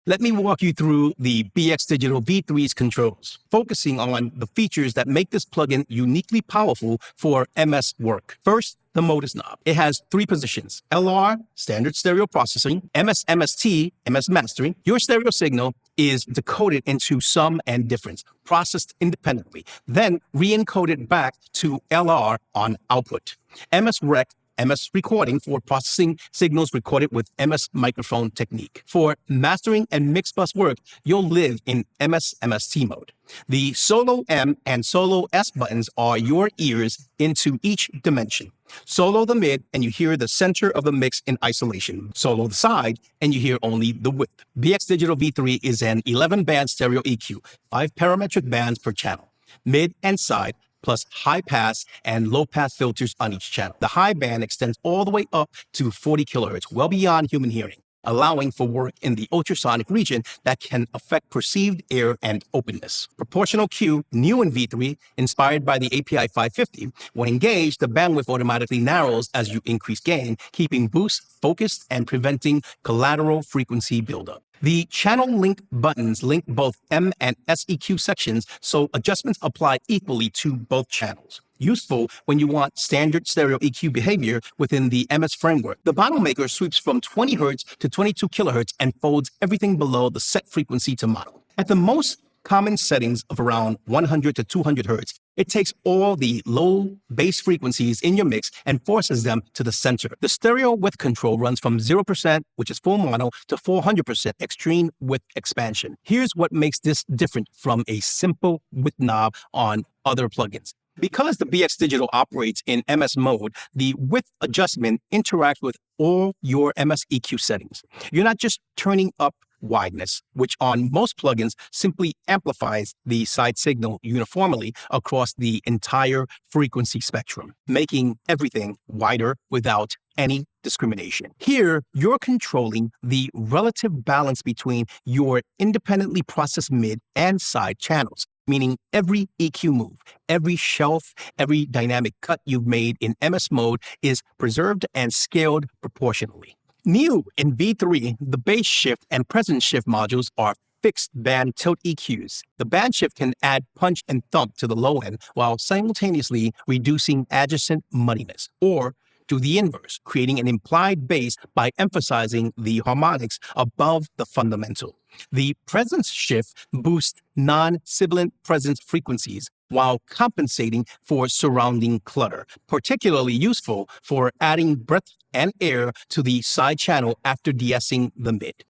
Let me walk you through the BX Digital V3's controls, focusing on the features that make this plugin uniquely powerful for MS work. First, the MODUS knob. It has 3 positions: LR, standard stereo processing; MS-MST, MS mastering. Your stereo signal is decoded into sum and difference, processed independently, then re-encoded back to LR on output. MS-Rec, MS recording for processing signals recorded with MS microphone technique. For mastering and mix bus work, you'll live in MS-MST mode. The solo M and solo S buttons are your ears into each dimension. Solo the mid and you hear the center of the mix in isolation. Solo the side and you hear only the width. BX Digital V3 is an 11-band stereo EQ, 5 parametric bands per channel, mid and side, plus high pass and low pass filters on each channel. The high band extends all the way up to 40 kilohertz, well beyond human hearing, allowing for work in the ultrasonic region that can affect perceived air and openness. Proportional Q, new in V3, inspired by the API 550. When engaged, the bandwidth automatically narrows as you increase gain, keeping boosts focused and preventing collateral frequency buildup. The channel link buttons link both M and S EQ sections, so adjustments apply equally to both channels. Useful when you want standard stereo EQ behavior within the MS framework. The bottle maker sweeps from 20 Hz to 22 kHz and folds everything below the set frequency to model. At the most common settings of around 100 to 200 Hz, it takes all the low bass frequencies in your mix and forces them to the center. The stereo width control runs from 0%, which is full mono, to 400% extreme width expansion. Here's what makes this different from a simple width knob on other plugins. Because the BX Digital operates in MS mode, the width adjustment interacts with all your MS EQ settings. You're not just turning up wideness, which on most plugins simply amplifies the side signal uniformly across the entire frequency spectrum, making everything wider without any discrimination. Here, you're controlling the relative balance between your independently processed mid and side channels, meaning every EQ move, every shelf, every dynamic cut you've made in MS mode is preserved and scaled proportionally. New in V3, the bass shift and presence shift modules are fixed band tilt EQs. The band shift can add punch and thump to the low end while simultaneously reducing adjacent muddiness, or do the inverse, creating an implied bass by emphasizing the harmonics above the fundamental. The presence shift boosts non-sibilant presence frequencies while compensating for surrounding clutter, particularly useful for adding breadth and air to the side channel after de-essing the mid.